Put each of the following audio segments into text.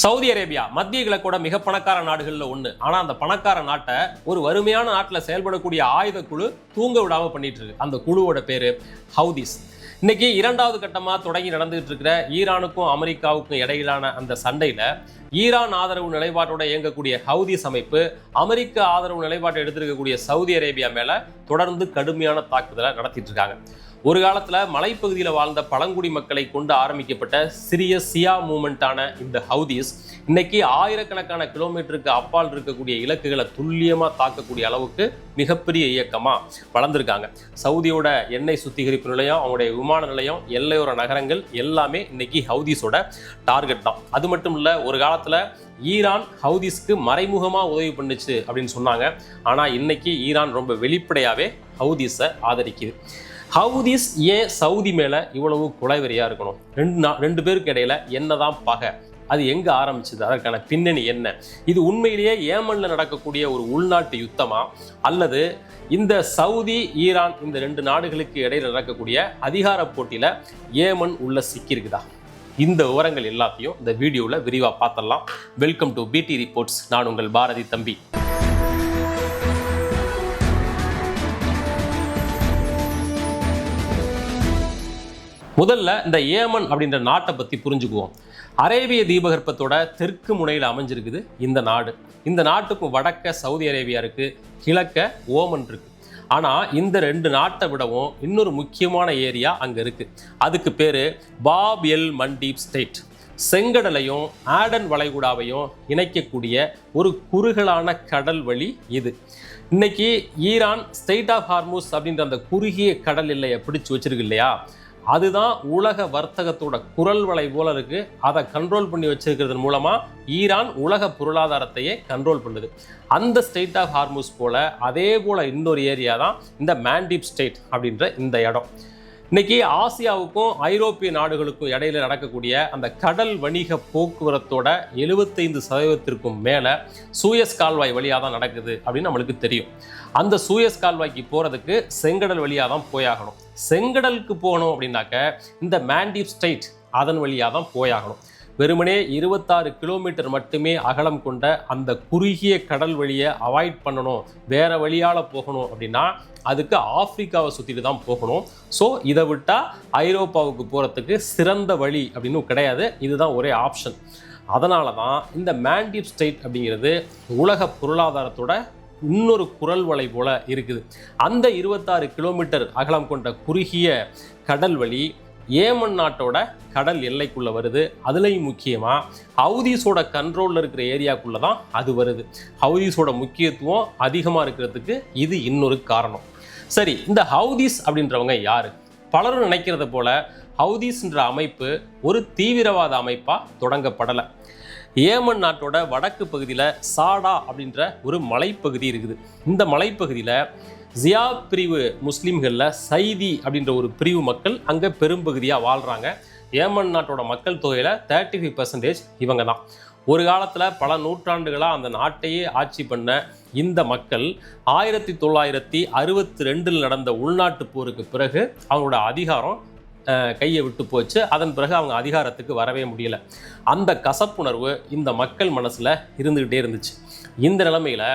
Saudi Arabia மத்திய கிழக்கோட மிக பணக்கார நாடுகள்ல ஒண்ணு. ஆனா அந்த பணக்கார நாட்டை ஒரு வறுமையான நாட்டுல செயல்படக்கூடிய ஆயுத குழு தூங்க விடாம பண்ணிட்டு இருக்கு. அந்த குழுவோட பேரு ஹவுதிஸ். இன்னைக்கு இரண்டாவது கட்டமா தொடங்கி நடந்துகிட்டு இருக்கிற ஈரானுக்கும் அமெரிக்காவுக்கும் இடையிலான அந்த சண்டையில ஈரான் ஆதரவு நிலைப்பாட்டோட இயங்கக்கூடிய ஹவுதிஸ் அமைப்பு அமெரிக்க ஆதரவு நிலைப்பாட்டை எடுத்திருக்கக்கூடிய சவுதி அரேபியா மேல தொடர்ந்து கடுமையான தாக்குதலை நடத்திட்டு இருக்காங்க. ஒரு காலத்துல மலைப்பகுதியில் வாழ்ந்த பழங்குடி மக்களை கொண்டு ஆரம்பிக்கப்பட்ட சிறிய சியா மூமெண்டான இந்த ஹவுதிஸ் இன்னைக்கு ஆயிரக்கணக்கான கிலோமீட்டருக்கு அப்பால் இருக்கக்கூடிய இலக்குகளை துல்லியமா தாக்கக்கூடிய அளவுக்கு மிகப்பெரிய இயக்கமா வளர்ந்துருக்காங்க. சவுதியோட எண்ணெய் சுத்திகரிப்பு நிலையம், அவங்களுடைய விமான நிலையம், எல்லையோர நகரங்கள் எல்லாமே இன்னைக்கு ஹவுதிஸோட டார்கெட் தான். அது மட்டும் இல்ல, ஒரு காலத்துல ஈரான் ஹவுதிஸ்க்கு மறைமுகமா உதவி பண்ணுச்சு அப்படின்னு சொன்னாங்க. ஆனா இன்னைக்கு ஈரான் ரொம்ப வெளிப்படையாவே ஹவுதிஸை ஆதரிக்குது. ஹவுதிஸ் ஏன் சவுதி மேல இவ்வளவு குலைவெறியா இருக்கணும்? ரெண்டு பேருக்கு இடையில என்னதான் பகை? அது எங்க ஆரம்பிச்சது? அதற்கான பின்னணி என்ன? இது உண்மையிலேயே ஏமன்ல நடக்கக்கூடிய ஒரு உள்நாட்டு யுத்தமா, அல்லது இந்த சவுதி ஈரான் இந்த ரெண்டு நாடுகளுக்கு இடையில நடக்கக்கூடிய அதிகார போட்டியில ஏமன் உள்ள சிக்கியிருக்குதா? இந்த விவரங்கள் எல்லாத்தையும் இந்த வீடியோவில் விரிவாக பார்த்துடலாம். வெல்கம் டு பிடி ரிப்போர்ட்ஸ். நான் உங்கள் பாரதி தம்பி. முதல்ல இந்த ஏமன் அப்படின்ற நாட்டை பற்றி புரிஞ்சுக்குவோம். அரேபிய தீபகற்பத்தோட தெற்கு முனையில் அமைஞ்சிருக்குது இந்த நாடு. இந்த நாட்டுக்கும் வடக்க சவுதி அரேபியா இருக்கு, கிழக்க ஓமன் இருக்கு. ஆனால் இந்த ரெண்டு நாட்டை விடவும் இன்னொரு முக்கியமான ஏரியா அங்கே இருக்குது. அதுக்கு பேர் பாப் எல் மண்டீப் ஸ்டேட். செங்கடலையும் ஆடன் வளைகுடாவையும் இணைக்கக்கூடிய ஒரு குறுகலான கடல் வழி இது. இன்னைக்கு ஈரான் ஸ்டேட் ஆஃப் ஹார்மூஸ் அப்படின்ற அந்த குறுகிய கடல் எல்லையை பிடிச்சு வச்சிருக்கு இல்லையா, அதுதான் உலக வர்த்தகத்தோட குரல் வலை போல இருக்கு. அதை கண்ட்ரோல் பண்ணி வச்சிருக்கிறது மூலமா ஈரான் உலக பொருளாதாரத்தையே கண்ட்ரோல் பண்ணுது. அந்த ஸ்டேட் ஆஃப் ஹார்மூஸ் போல அதே போல இன்னொரு ஏரியா தான் இந்த மாண்டீப் ஸ்டேட் அப்படின்ற இந்த இடம். இன்னைக்கு ஆசியாவுக்கும் ஐரோப்பிய நாடுகளுக்கும் இடையில நடக்கக்கூடிய அந்த கடல் வணிக போக்குவரத்தோட 75% மேல சூயஸ் கால்வாய் வழியாக தான் நடக்குது அப்படின்னு நம்மளுக்கு தெரியும். அந்த சூயஸ் கால்வாய்க்கு போறதுக்கு செங்கடல் வழியாக தான் போயாகணும். செங்கடலுக்கு போகணும் அப்படின்னாக்க இந்த மாண்டீப் ஸ்டேட் அதன் வழியாக தான் போயாகணும். வெறுமனே 26 கிலோமீட்டர் மட்டுமே அகலம் கொண்ட அந்த குறுகிய கடல் வழியை அவாய்ட் பண்ணணும், வேற வழியால் போகணும் அப்படின்னா அதுக்கு ஆப்பிரிக்காவை சுற்றிட்டு தான் போகணும். ஸோ இதை விட்டால் ஐரோப்பாவுக்கு போகிறதுக்கு சிறந்த வழி அப்படின்னு கிடையாது. இதுதான் ஒரே ஆப்ஷன். அதனால தான் இந்த மாண்டீப் ஸ்டேட் அப்படிங்கிறது உலக பொருளாதாரத்தோட இன்னொரு குரல் வலை போல இருக்குது. அந்த 26 கிலோமீட்டர் அகலம் கொண்ட குறுகிய கடல் வழி ஏமன் நாட்டோட கடல் எல்லைக்குள்ளே வருது. அதுலேயும் முக்கியமாக ஹவுதிஸோட கண்ட்ரோலில் இருக்கிற ஏரியாக்குள்ளே தான் அது வருது. ஹவுதிஸோட முக்கியத்துவம் அதிகமாக இருக்கிறதுக்கு இது இன்னொரு காரணம். சரி, இந்த ஹவுதிஸ் அப்படின்றவங்க யாரு? பலரும் நினைக்கிறத போல ஹவுதிஸ்ன்ற அமைப்பு ஒரு தீவிரவாத அமைப்பாக தொடங்கப்படலை. ஏமன் நாட்டோட வடக்கு பகுதியில் சாடா அப்படின்ற ஒரு மலைப்பகுதி இருக்குது. இந்த மலைப்பகுதியில் ஜியா பிரிவு முஸ்லீம்களில் சைதி அப்படின்ற ஒரு பிரிவு மக்கள் அங்கே பெரும்பகுதியாக வாழ்கிறாங்க. ஏமன் நாட்டோட மக்கள் தொகையில் 35% இவங்க தான். ஒரு காலத்தில் பல நூற்றாண்டுகளாக அந்த நாட்டையே ஆட்சி பண்ண இந்த மக்கள் 1962 நடந்த உள்நாட்டு போருக்கு பிறகு அவங்களோட அதிகாரம் கையை விட்டு போச்சு. அதன் பிறகு அவங்க அதிகாரத்துக்கு வரவே முடியல. அந்த கசப்புணர்வு இந்த மக்கள் மனசில் இருந்துக்கிட்டே இருந்துச்சு. இந்த நிலைமையில்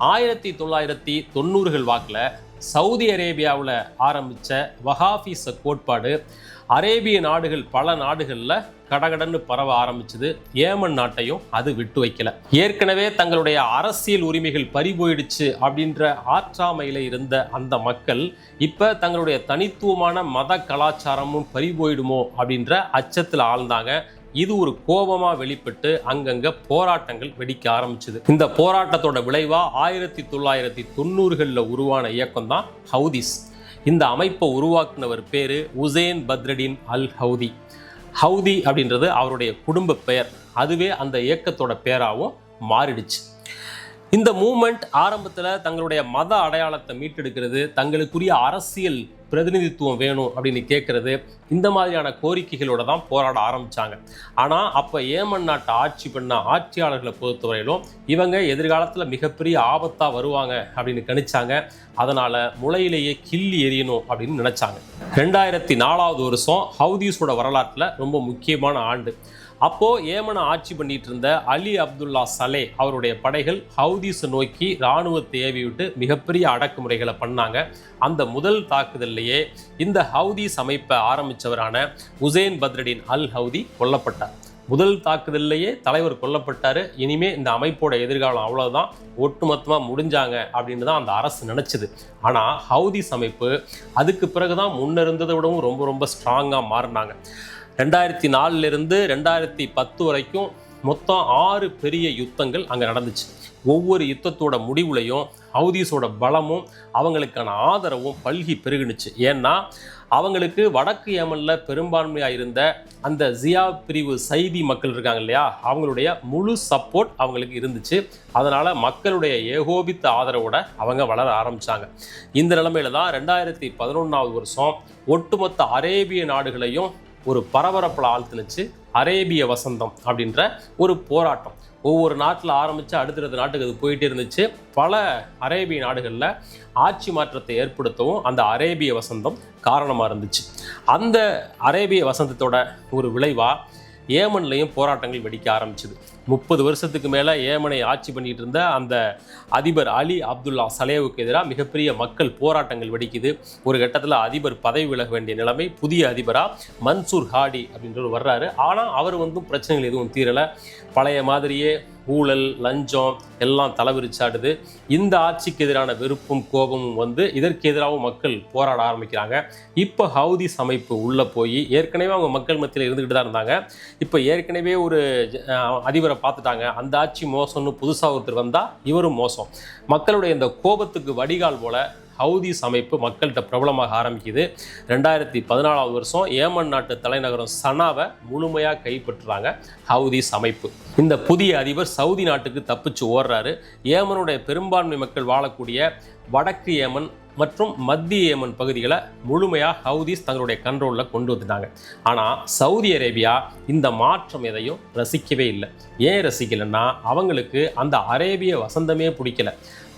1990கள் வாக்கில் சவுதி அரேபியாவில் ஆரம்பித்த வஹாபிச கோட்பாடு அரேபிய நாடுகள் பல நாடுகளில் கடகடன்னு பரவ ஆரம்பிச்சது. ஏமன் நாட்டையும் அது விட்டு வைக்கல. ஏற்கனவே தங்களுடைய அரசியல் உரிமைகள் பறிபோயிடுச்சு அப்படின்ற ஆற்றாமையில் இருந்த அந்த மக்கள் இப்போ தங்களுடைய தனித்துவமான மத கலாச்சாரமும் பறிபோயிடுமோ அப்படின்ற அச்சத்தில் ஆழ்ந்தாங்க. இது ஒரு கோபமா வெளிப்பட்டு அங்கங்க போராட்டங்கள் வெடிக்க ஆரம்பிச்சது. இந்த போராட்டத்தோட விளைவா 1990களில் உருவான இயக்கம் தான் ஹவுதிஸ். இந்த அமைப்பை உருவாக்குனவர் பேரு உசேன் பத்ரடின் அல் ஹவுதி. ஹவுதி அப்படின்றது அவருடைய குடும்ப பெயர். அதுவே அந்த இயக்கத்தோட பேராகவும் மாறிடுச்சு. இந்த மூமெண்ட் ஆரம்பத்தில் தங்களுடைய மத அடையாளத்தை மீட்டெடுக்கிறது, தங்களுக்குரிய அரசியல் பிரதிநிதித்துவம் வேணும் அப்படின்னு கேட்கறது, இந்த மாதிரியான கோரிக்கைகளோட தான் போராட ஆரம்பித்தாங்க. ஆனால் அப்போ ஏமன் நாட்டை ஆட்சி பண்ண ஆட்சியாளர்களை பொறுத்தவரையிலும் இவங்க எதிர்காலத்தில் மிகப்பெரிய ஆபத்தாக வருவாங்க அப்படின்னு கணிச்சாங்க. அதனால் முளையிலேயே கிள்ளி எறியணும் அப்படின்னு நினச்சாங்க. 2004 வருஷம் ஹவுதிஸோட வரலாற்றில் ரொம்ப முக்கியமான ஆண்டு. அப்போது ஏமனை ஆட்சி பண்ணிட்டு இருந்த அலி அப்துல்லா சலே அவருடைய படைகள் ஹவுதீஸை நோக்கி இராணுவத்தை ஏவி விட்டு மிகப்பெரிய அடக்குமுறைகளை பண்ணாங்க. அந்த முதல் தாக்குதல்லையே இந்த ஹவுதீஸ் அமைப்பை ஆரம்பித்தவரான உசேன் பத்ரடின் அல் ஹவுதி கொல்லப்பட்டார். முதல் தாக்குதல்லையே தலைவர் கொல்லப்பட்டார். இனிமே இந்த அமைப்போட எதிர்காலம் அவ்வளோதான், ஒட்டுமொத்தமாக முடிஞ்சாங்க அப்படின்னு தான் அந்த அரசு நினச்சிது. ஆனால் ஹவுதீஸ் அமைப்பு அதுக்கு பிறகுதான் முன்ன இருந்ததை விடவும் ரொம்ப ரொம்ப ஸ்ட்ராங்காக மாறினாங்க. 2004 2010 வரைக்கும் மொத்தம் 6 பெரிய யுத்தங்கள் அங்கே நடந்துச்சு. ஒவ்வொரு யுத்தத்தோட முடிவுலையும் ஹவுதீஸோட பலமும் அவங்களுக்கான ஆதரவும் பல்கி பெருகுனுச்சு. ஏன்னா அவங்களுக்கு வடக்கு ஏமனில் பெரும்பான்மையாக இருந்த அந்த ஜியா பிரிவு சைதி மக்கள் இருக்காங்க இல்லையா, அவங்களுடைய முழு சப்போர்ட் அவங்களுக்கு இருந்துச்சு. அதனால் மக்களுடைய ஏகோபித்த ஆதரவோட அவங்க வளர ஆரம்பித்தாங்க. இந்த நிலைமையில தான் 2011 வருஷம் ஒட்டுமொத்த அரேபிய நாடுகளையும் ஒரு பரபரப்பில் ஆழ்த்துனுச்சு அரேபிய வசந்தம் அப்படின்ற ஒரு போராட்டம். ஒவ்வொரு நாட்டில் ஆரம்பித்து அடுத்தடுத்த நாட்டுக்கு அது போயிட்டே இருந்துச்சு. பல அரேபிய நாடுகளில் ஆட்சி மாற்றத்தை ஏற்படுத்தவும் அந்த அரேபிய வசந்தம் காரணமாக இருந்துச்சு. அந்த அரேபிய வசந்தத்தோட ஒரு விளைவாக ஏமன்லையும் போராட்டங்கள் வெடிக்க ஆரம்பிச்சுது. 30 வருஷத்துக்கு மேலே ஏமனை ஆட்சி பண்ணிட்டு இருந்த அந்த அதிபர் அலி அப்துல்லா சலேவுக்கு எதிராக மிகப்பெரிய மக்கள் போராட்டங்கள் வெடிக்குது. ஒரு கட்டத்தில் அதிபர் பதவி விலக வேண்டிய நிலைமை. புதிய அதிபராக மன்சூர் ஹாடி அப்படின்றவர் வர்றாரு. ஆனால் அவர் பிரச்சனைகள் எதுவும் தீரலை. பழைய மாதிரியே ஊழல் லஞ்சம் எல்லாம் தலைவிரிச்சாடுது. இந்த ஆட்சிக்கு எதிரான வெறுப்பும் கோபமும் இதற்கு எதிராகவும் மக்கள் போராட ஆரம்பிக்கிறாங்க. இப்போ ஹவுதீஸ் அமைப்பு உள்ளே போய் ஏற்கனவே அவங்க மக்கள் மத்தியில் இருந்துக்கிட்டு தான் இருந்தாங்க. இப்போ ஏற்கனவே ஒரு அதிபரை பார்த்துட்டாங்க. அந்த ஆட்சி மோசம்னு புதுசாக ஒருத்தர் வந்தால் இவரும் மோசம். மக்களுடைய இந்த கோபத்துக்கு வடிகால் போல ஹவுதீஸ் அமைப்பு மக்கள்கிட்ட பிரபலமாக ஆரம்பிக்குது. 2014 வருஷம் ஏமன் நாட்டு தலைநகரம் சனாவை முழுமையாக கைப்பற்றுறாங்க ஹவுதீஸ் அமைப்பு. இந்த புதிய அதிபர் சவுதி நாட்டுக்கு தப்பிச்சு ஓடுறாரு. ஏமனுடைய பெரும்பான்மை மக்கள் வாழக்கூடிய வடக்கு ஏமன் மற்றும் மத்திய ஏமன் பகுதிகளை முழுமையாக ஹவுதீஸ் தங்களுடைய கண்ட்ரோலில் கொண்டு வந்துட்டாங்க. ஆனால் சவுதி அரேபியா இந்த மாற்றம் எதையும் ரசிக்கவே இல்லை. ஏன் ரசிக்கலைன்னா அவங்களுக்கு அந்த அரேபிய வசந்தமே பிடிக்கல.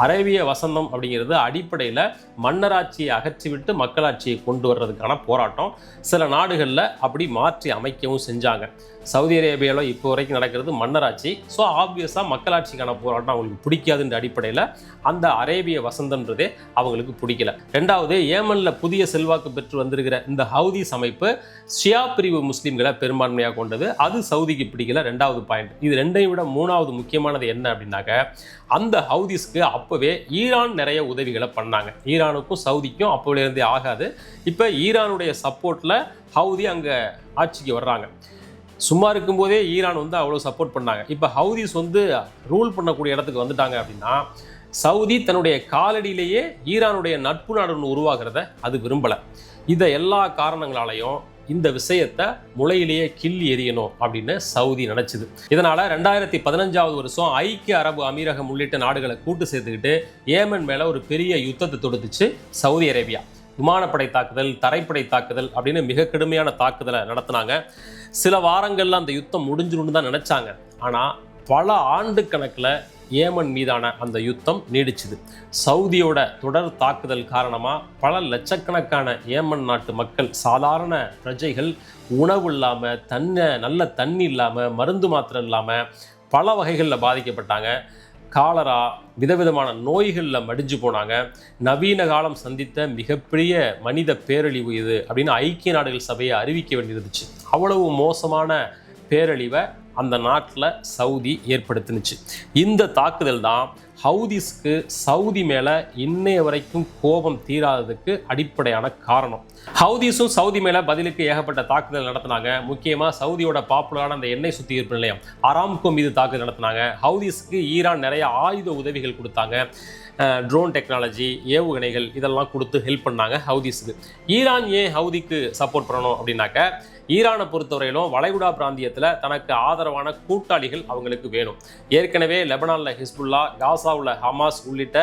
அரேபிய வசந்தம் அப்படிங்கிறது அடிப்படையில் மன்னராட்சியை அகற்றிவிட்டு மக்களாட்சியை கொண்டு வர்றதுக்கான போராட்டம். சில நாடுகளில் அப்படி மாற்றி அமைக்கவும் செஞ்சாங்க. சவுதி அரேபியாவில் இப்போ வரைக்கும் நடக்கிறது மன்னராட்சி. ஸோ ஆப்வியஸாக மக்களாட்சிக்கான போராட்டம் அவங்களுக்கு பிடிக்காதுன்ற அடிப்படையில் அந்த அரேபிய வசந்தன்றதே அவங்களுக்கு பிடிக்கல. ரெண்டாவது, ஏமனில் புதிய செல்வாக்கு பெற்று வந்திருக்கிற இந்த ஹவுதீஸ் அமைப்பு ஷியா பிரிவு முஸ்லீம்களை பெரும்பான்மையாக கொண்டது. அது சவுதிக்கு பிடிக்கல. ரெண்டாவது பாயிண்ட். இது ரெண்டையும் விட மூணாவது முக்கியமானது என்ன அப்படின்னாக்க, அந்த ஹவுதீஸ்க்கு அப்போவே ஈரான் நிறைய உதவிகளை பண்ணாங்க. ஈரானுக்கும் சவுதிக்கும் அப்போலேருந்தே ஆகாது. இப்போ ஈரானுடைய சப்போர்ட்டில் ஹவுதி அங்கே ஆட்சிக்கு வர்றாங்க. சும்மா இருக்கும்போதே ஈரான் அவ்வளோ சப்போர்ட் பண்ணாங்க. இப்போ ஹவுதீஸ் ரூல் பண்ணக்கூடிய இடத்துக்கு வந்துட்டாங்க அப்படின்னா சவுதி தன்னுடைய காலடியிலேயே ஈரானுடைய நட்பு நாடுன்னு உருவாகிறத அது விரும்பலை. இதை எல்லா காரணங்களாலையும் இந்த விஷயத்தை முளையிலேயே கிள்ளி எறியணும் அப்படின்னு சவுதி நினைச்சுது. இதனால 2015 வருஷம் ஐக்கிய அரபு அமீரகம் உள்ளிட்ட நாடுகளை கூட்டு சேர்த்துக்கிட்டு ஏமன் மேல ஒரு பெரிய யுத்தத்தை தொடுத்துச்சு சவுதி அரேபியா. விமானப்படை தாக்குதல், தரைப்படை தாக்குதல் அப்படின்னு மிக கடுமையான தாக்குதலை நடத்தினாங்க. சில வாரங்கள்ல அந்த யுத்தம் முடிஞ்சிடும்னு தான் நினைச்சாங்க. ஆனால் பல ஆண்டு கணக்கில் ஏமன் மீதான அந்த யுத்தம் நீடிச்சுது. சவுதியோட தொடர் தாக்குதல் காரணமாக பல லட்சக்கணக்கான ஏமன் நாட்டு மக்கள், சாதாரண பிரஜைகள் உணவு இல்லாமல், நல்ல தண்ணி இல்லாமல், மருந்து மாத்திரை இல்லாமல் பல வகைகளில் பாதிக்கப்பட்டாங்க. காலரா, விதவிதமான நோய்களில் மடிஞ்சு போனாங்க. நவீன காலம் சந்தித்த மிகப்பெரிய மனித பேரழிவு இது அப்படின்னு ஐக்கிய நாடுகள் சபையை அறிவிக்க வேண்டியிருந்துச்சு. அவ்வளவு மோசமான பேரழிவை அந்த நாட்டில் சவுதி ஏற்படுத்தினுச்சு. இந்த தாக்குதல் தான் ஹவுதீஸ்க்கு சவுதி மேலே இன்னைய வரைக்கும் கோபம் தீராததுக்கு அடிப்படையான காரணம். ஹவுதீஸும் சவுதி மேலே பதிலுக்கு ஏகப்பட்ட தாக்குதல் நடத்தினாங்க. முக்கியமாக சவுதியோட பாப்புலரான அந்த எண்ணெய் சுத்திகரிப்பு நிலையம் அராம்கோ மீது தாக்குதல் நடத்தினாங்க. ஹவுதீஸ்க்கு ஈரான் நிறைய ஆயுத உதவிகள் கொடுத்தாங்க. ட்ரோன் டெக்னாலஜி, ஏவுகணைகள் இதெல்லாம் கொடுத்து ஹெல்ப் பண்ணாங்க ஹவுதீஸுக்கு. ஈரான் ஏன் ஹவுதிக்கு சப்போர்ட் பண்ணணும் அப்படின்னாக்க, ஈரானை பொறுத்தவரையிலும் வளைகுடா பிராந்தியத்தில் தனக்கு ஆதரவான கூட்டாளிகள் அவங்களுக்கு வேணும். ஏற்கனவே லெபனானில் ஹிஸ்புல்லா, காசாவில் ஹமாஸ் உள்ளிட்ட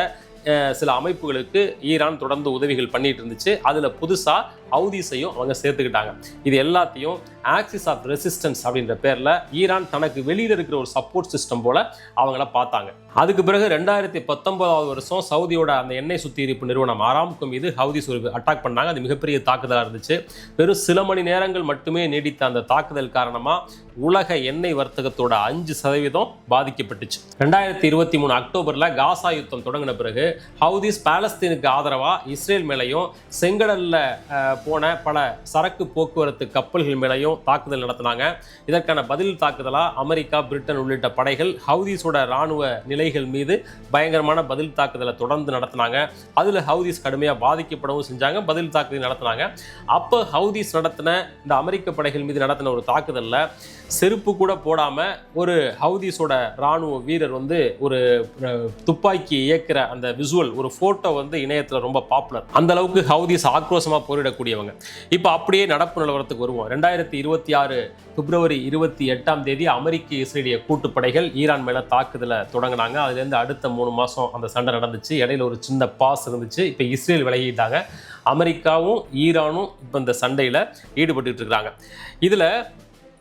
சில அமைப்புகளுக்கு ஈரான் தொடர்ந்து உதவிகள் பண்ணிட்டு இருந்துச்சு. அதில் புதுசாக ஹவுதீஸையும் அவங்க சேர்த்துக்கிட்டாங்க. இது எல்லாத்தையும் ஆக்சிஸ் ஆஃப் ரெசிஸ்டன்ஸ் அப்படின்ற பேரில் ஈரான் தனக்கு வெளியில் இருக்கிற ஒரு சப்போர்ட் சிஸ்டம் போல அவங்கள பார்த்தாங்க. அதுக்கு பிறகு 2019 வருஷம் சவுதியோட அந்த எண்ணெய் சுத்திகரிப்பு நிறுவனம் ஆராம்கோ மீது ஹவுதீஸ் ஒரு அட்டாக் பண்ணாங்க. அது மிகப்பெரிய தாக்குதலாக இருந்துச்சு. வெறும் சில மணி நேரங்கள் மட்டுமே நீடித்த அந்த தாக்குதல் காரணமாக உலக எண்ணெய் வர்த்தகத்தோட 5% பாதிக்கப்பட்டுச்சு. 2023 அக்டோபரில் காசா யுத்தம் தொடங்கின பிறகு ஹவுதீஸ் பாலஸ்தீனுக்கு ஆதரவாக இஸ்ரேல் மேலையும் செங்கடலில் போன பல சரக்கு போக்குவரத்து கப்பல்கள் மேலையும் தாக்குதல் நடத்தினாங்க. இதற்கான பதில் தாக்குதலாக அமெரிக்கா, பிரிட்டன் உள்ளிட்ட படைகள் ஹவுதீஸோட இராணுவ நிலைகள் மீது பயங்கரமான பதில் தாக்குதலை தொடர்ந்து நடத்தினாங்க. அதில் ஹவுதீஸ் கடுமையாக பாதிக்கப்படவும் செஞ்சாங்க, பதில் தாக்குதல் நடத்தினாங்க. அப்போ ஹவுதீஸ் நடத்தின இந்த அமெரிக்க படைகள் மீது நடத்தின ஒரு தாக்குதலில் செருப்பு கூட போடாமல் ஒரு ஹவுதீஸோட இராணுவ வீரர் ஒரு துப்பாக்கி இயக்கிற அந்த விசுவல், ஒரு ஃபோட்டோ இணையத்தில் ரொம்ப பாப்புலர். அந்த அளவுக்கு ஹவுதீஸ் ஆக்ரோஷமாக போரிடக்கூடியவங்க. இப்போ அப்படியே நடப்பு நிலவரத்துக்கு வருவோம். 2026 பிப்ரவரி 28 அமெரிக்க இஸ்ரேலிய கூட்டுப்படைகள் ஈரான் மேலே தாக்குதலை தொடங்கினாங்க. அதுலேருந்து அடுத்த 3 மாதம் அந்த சண்டை நடந்துச்சு. இடையில ஒரு சின்ன பாஸ் இருந்துச்சு. இப்போ இஸ்ரேல் விலகிட்டாங்க. அமெரிக்காவும் ஈரானும் இப்போ இந்த சண்டையில் ஈடுபட்டு இருக்கிறாங்க. இதில்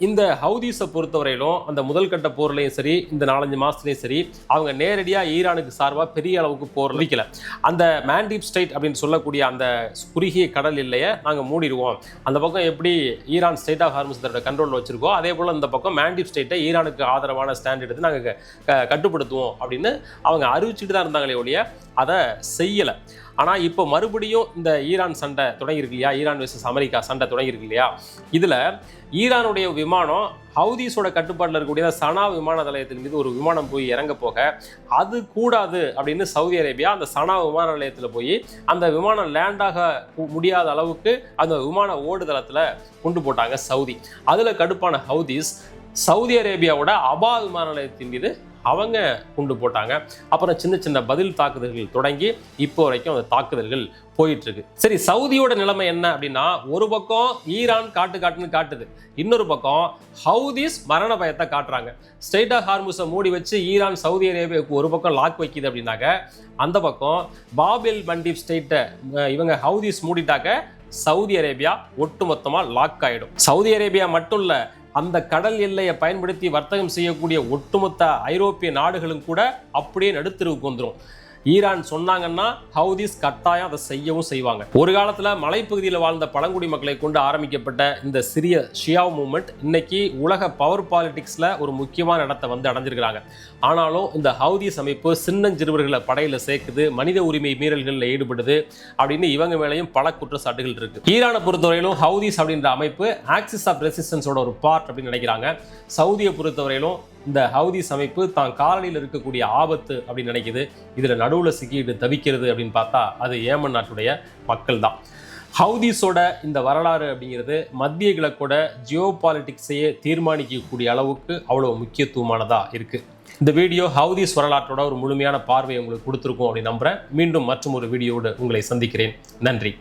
இந்த ஹவுதீஸை பொறுத்தவரையிலும் அந்த முதல் கட்ட போர்லையும் சரி, இந்த 4-5 மாதத்துலையும் சரி, அவங்க நேரடியாக ஈரானுக்கு சார்பாக பெரிய அளவுக்கு போர் வைக்கல. அந்த மால்டீவ் ஸ்டேட் அப்படின்னு சொல்லக்கூடிய அந்த குறுகிய கடல் இல்லையே நாங்கள் மூடிடுவோம். அந்த பக்கம் எப்படி ஈரான் ஸ்டேட் ஆஃப் ஹார்முஸ் தன்னோட கண்ட்ரோலில் வச்சுருக்கோம், அதே போல் இந்த பக்கம் மால்டீவ் ஸ்டேட்டை ஈரானுக்கு ஆதரவான ஸ்டாண்ட் எடுத்து நாங்கள் கட்டுப்படுத்துவோம் அப்படின்னு அவங்க அறிவிச்சுட்டு தான் இருந்தாங்களே ஒழிய அதை செய்யலை. ஆனால் இப்போ மறுபடியும் இந்த ஈரான் சண்டை தொடங்கியிருக்கு இல்லையா, ஈரான் வெர்சஸ் அமெரிக்கா சண்டை தொடங்கியிருக்கு இல்லையா, இதில் ஈரானுடைய விமானம் ஹவுதீஸோட கட்டுப்பாட்டில் இருக்கக்கூடிய சனா விமான நிலையத்தின் மீது ஒரு விமானம் போய் இறங்க போக அது கூடாது அப்படின்னு சவுதி அரேபியா அந்த சனா விமான நிலையத்தில் போய் அந்த விமானம் லேண்டாக முடியாத அளவுக்கு அந்த விமான ஓடுதளத்தில் கொண்டு போட்டாங்க சவுதி. அதில் கடுப்பான ஹவுதீஸ் சவுதி அரேபியாவோட அபா விமான நிலையத்தின் மீது அவங்க கொண்டு போட்டாங்க. அப்புறம் சின்ன சின்ன பதில் தாக்குதல்கள் தொடங்கி இப்போ வரைக்கும் அந்த தாக்குதல்கள் போயிட்டு இருக்கு. சரி, சவுதியோட நிலைமை என்ன அப்படின்னா, ஒரு பக்கம் ஈரான் காட்டுன்னு காட்டுது, இன்னொரு பக்கம் ஹவுதீஸ் மரண பயத்தை காட்டுறாங்க. ஸ்டேட் ஆஃப் ஹார்முஸை மூடி வச்சு ஈரான் சவுதி அரேபியாவுக்கு ஒரு பக்கம் லாக் வைக்குது அப்படின்னாக்க, அந்த பக்கம் பாபெல் மண்டீப் ஸ்டேட்டை இவங்க ஹவுதீஸ் மூடிட்டாக்க சவுதி அரேபியா ஒட்டுமொத்தமாக லாக் ஆகிடும். சவுதி அரேபியா மட்டும் இல்லை, அந்த கடல் எல்லையை பயன்படுத்தி வர்த்தகம் செய்யக்கூடிய ஒட்டுமொத்த ஐரோப்பிய நாடுகளும் கூட அப்படியே நடுத்தருவுக்கு வந்துடும். ஈரான் சொன்னாங்கன்னா ஹவுதீஸ் கட்டாயம் அதை செய்யவும் செய்வாங்க. ஒரு காலத்தில் மலைப்பகுதியில் வாழ்ந்த பழங்குடி மக்களை கொண்டு ஆரம்பிக்கப்பட்ட இந்த சிறிய ஷியா மூவ்மெண்ட் இன்னைக்கு உலக பவர் பாலிடிக்ஸில் ஒரு முக்கியமான இடத்தை அடைஞ்சிருக்கிறாங்க. ஆனாலும் இந்த ஹவுதீஸ் அமைப்பு சின்னஞ்சிறுவர்களை படையில் சேர்க்குது, மனித உரிமை மீறல்களில் ஈடுபடுது அப்படின்னு இவங்க மேலேயும் பல குற்றச்சாட்டுகள் இருக்கு. ஈரானை பொறுத்தவரையிலும் ஹவுதீஸ் அப்படின்ற அமைப்பு ஆக்சிஸ் ஆஃப் ரெசிஸ்டன்ஸோட ஒரு பார்ட் அப்படின்னு நினைக்கிறாங்க. சவுதியை பொறுத்தவரையிலும் இந்த ஹவுதீஸ் அமைப்பு தான் காலனியில் இருக்கக்கூடிய ஆபத்து அப்படின்னு நினைக்குது. இதில் நடுவில் சிக்கிட்டு தவிக்கிறது அப்படின்னு பார்த்தா அது ஏமன் நாட்டுடைய மக்கள் தான். ஹவுதீஸோட இந்த வரலாறு அப்படிங்கிறது மத்திய கிழக்கோட ஜியோ பாலிட்டிக்ஸையே தீர்மானிக்கக்கூடிய அளவுக்கு அவ்வளோ முக்கியத்துவமானதாக இருக்குது. இந்த வீடியோ ஹவுதீஸ் வரலாற்றோட ஒரு முழுமையான பார்வையை உங்களுக்கு கொடுத்துருக்கோம் அப்படின்னு நம்புகிறேன். மீண்டும் மற்றும் ஒரு வீடியோவோடு உங்களை சந்திக்கிறேன். நன்றி.